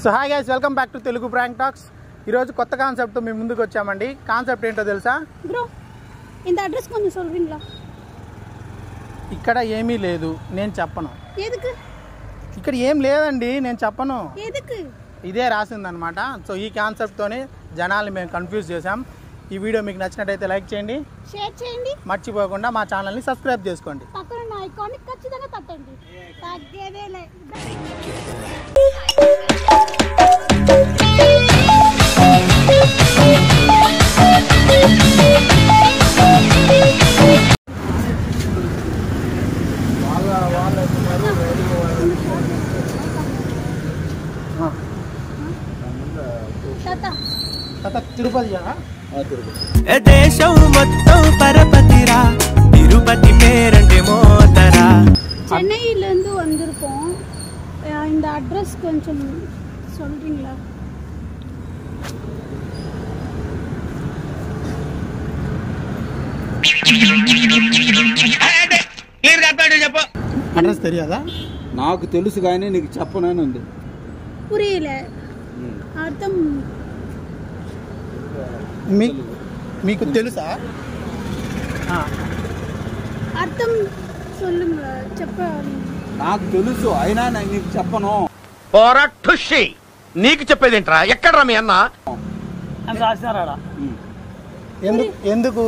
So hi guys, welcome back to Telugu prank talks. ఈరోజు కొత్త concept మీ ముందుకు వచ్చామండి. కాన్సెప్ట్ ఏంటో తెలుసా బ్రో? ఇంత అడ్రస్ కొంచెం சொல்றீங்களா? ఇక్కడ ఏమీ లేదు, నేను చెప్పను. ఎందుకు? ఇక్కడ ఏం లేదండి, నేను చెప్పను. ఎందుకు? ఇదే రాసిందనమాట. సో ఈ కాన్సెప్ట్తోనే జనాల్ని మేము కన్ఫ్యూజ్ చేసాం. ఈ వీడియో మీకు నచ్చినట్టయితే లైక్ చేయండి, షేర్ చేయండి, మర్చిపోకుండా మా ఛానల్ని సబ్స్క్రైబ్ చేసుకోండి. పక్కన ఉన్న ఐకాన్ని ఖచ్చితంగా తట్టండి. తగ్గేదేలే. తిరుపతి దేశం మొత్తం పరపతిరా, తిరుపతి పేరంటే మోతరా. சென்னையிலேருந்து வந்திருக்கோம். இந்த அட்ரஸ் கொஞ்சம் சொல்றீங்களா? అడ్రస్ తెలియదా? నాకు తెలుసు కానీ నీకు చెప్పనని ఉంది. புரியல అర్థం. మీకు తెలుసా? అర్థం சொல்லுங்களா? చెప్పాలి. నాకు తెలుసు అయినా నీకు చెప్పను. పోరా ఠుషి, నీకు చెప్పేదేంట్రా? ఎక్కడ్రా మీ అన్న? రాసినారా? ఎందుకు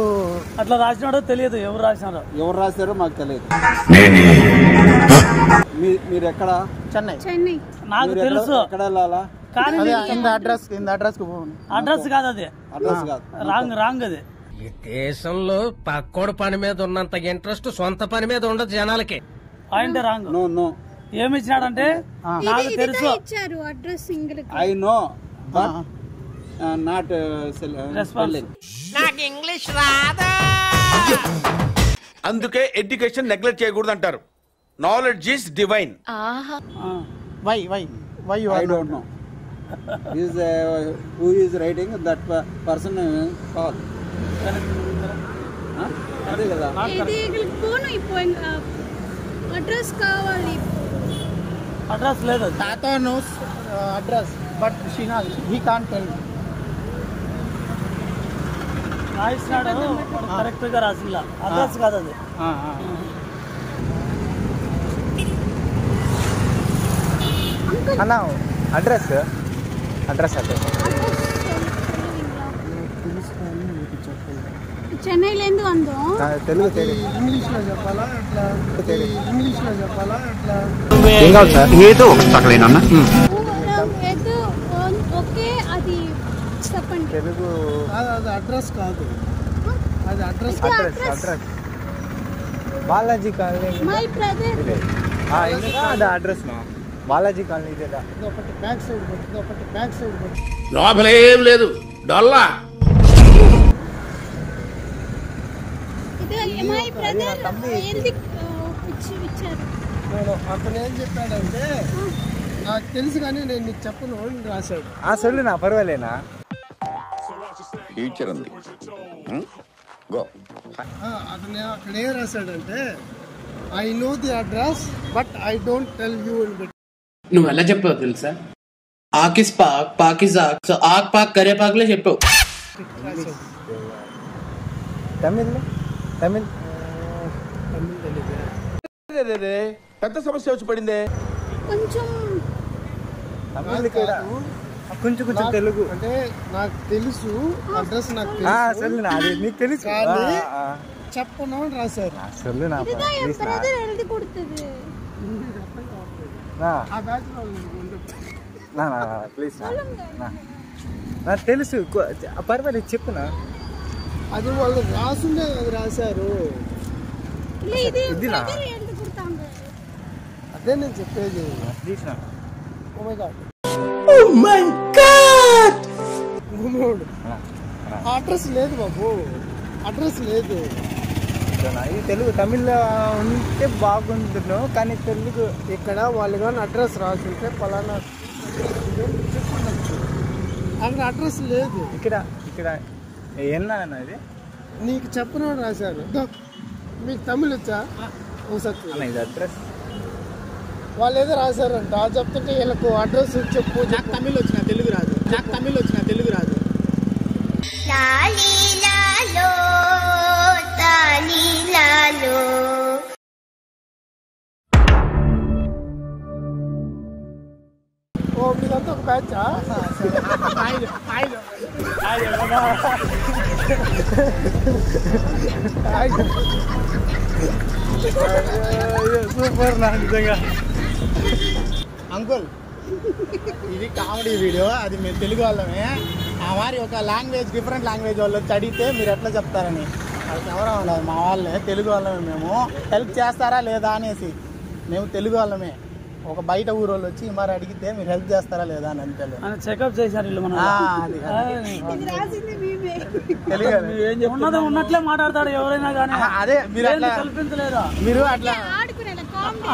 అట్లా రాసినాడో తెలియదు. ఎవరు రాసినారో, ఎవరు రాశారో మాకు తెలియదు. మీరు ఎక్కడ? చెన్నై. నాకు తెలుసు ఎక్కడ వెళ్ళాలా? కానీ అడ్రస్ అడ్రస్ కాదు, అది అడ్రస్ కాదు. రాంగ్ అది. ఈ దేశంలో పక్కోడు పని మీద ఉన్నంత ఇంట్రెస్ట్ సొంత పని మీద ఉండదు జనాలకి. Point wrong. నో నో, ఏమి ఇచ్చినాడంటే నాకు తెలుసు. ఇచ్చారు address single. I know but not responding. నాకు ఇంగ్లీష్ రాదా, అందుకే ఎడ్యుకేషన్ నెగ్లెక్ట్ చేయకూడదు అంటారు. Knowledge is divine. Why you I don't know who is writing that person call. అదే కదా. ఇది ఇక్కడికి పోను. ఇప్పుడు అడ్రస్ కావాలి. అడ్రస్ లేదు. తాత knows address but he can't tell. రాసినాడు కరెక్ట్ గా రాసిలా. అడ్రస్ కాదు అది. అన్నా అడ్రస్ చెన్నైలేందు వందో. తెలుగు ఇంగ్లీష్లో చెప్పాలా అట్లా ఏదో సకలేనన్నా. ఏదో ఓకే, అది చెప్పండి. తెలుగు అది అడ్రస్ కాదు, అది address Balaji colony. My brother అది అడ్రస్ బాలాజీ కాలనీ. ఒకటి బ్యాక్ సైడ్ లోపలేం లేదు, డొల్లా. ఇది మై బ్రదర్ ఎందుకు ఇచ్చారు? అతను ఏం చెప్పాడంటే, నాకు తెలుసు కానీ నేను నీకు చెప్పను అని రాశాడు. సొల్లునా పర్వాలేనా? ఫ్యూచర్ ఉంది. అతను అక్కడ ఏం రాశాడంటే, I know the address but I don't tell you అని పెట్టి. నువ్వు ఎలా చెప్పావు తెలుసా? ఆకిస్ పాక్ పాకిస్ ఆక్, సో ఆక్ పాక్ కరే పాక్లే చెప్పావు. తమిళ్ పెద్ద సమస్య వచ్చి పడిందే. కొంచెం కొంచెం తెలుగు అంటే నాకు తెలుసు అడ్రస్, నాకు నీకు తెలుసు కానీ చెప్పను అని రాశారు. இதுதான் என் பிரதர் எழுதி கொடுத்தது. ప్లీజ్ నాకు తెలుసు, పర్వాలేదు చెప్పునా. అది వాళ్ళు రాసుండే అది రాశారు. இல்ல இது பிரதர் எழுதி கொடுத்தாங்க. అదే నేను చెప్పేది. ప్లీజ్ నా. ఓ మై గాడ్, అడ్రస్ లేదు బాబు, అడ్రస్ లేదు. ఇది తెలుగు. తమిళ్ ఉంటే బాగుండును కానీ తెలుగు ఇక్కడ వాళ్ళు కానీ అడ్రస్ రాసుంటే పలానా చెప్పండి. అక్కడ అడ్రస్ లేదు. ఇక్కడ ఏనా ఇది నీకు చెప్పను రాశారు. మీకు తమిళ్ వచ్చా? ఇది అడ్రస్ వాళ్ళు ఏదో రాశారంట చెప్తుంటే వీళ్ళకు అడ్రస్ చెప్పు. నాకు తమిళ్ వచ్చిన తెలుగు రాదు. ఓ మీదంతా ఒక బ్యాచా? సూపర్ నా నిజంగా. అంకుల్ ఇది కామెడీ వీడియో, అది మేము తెలుగు వాళ్ళమే. ఆ వారి ఒక లాంగ్వేజ్ డిఫరెంట్ లాంగ్వేజ్ వాళ్ళు వచ్చి అడిగితే మీరు ఎట్లా చెప్తారని. వాళ్ళకి ఎవరో ఉండదు, మా వాళ్ళే తెలుగు వాళ్ళమే. మేము హెల్ప్ చేస్తారా లేదా అనేసి మేము తెలుగు వాళ్ళమే. ఒక బయట ఊరు వాళ్ళు వచ్చి మరి అడిగితే మీరు హెల్ప్ చేస్తారా లేదా అని అంతే. చెకప్ చేశారు వీళ్ళు మన తెలుగు ఉన్నట్లే మాట్లాడతాడు ఎవరైనా కానీ. అదే మీరు కల్పించలేదా మీరు అట్లా ఆడుకునే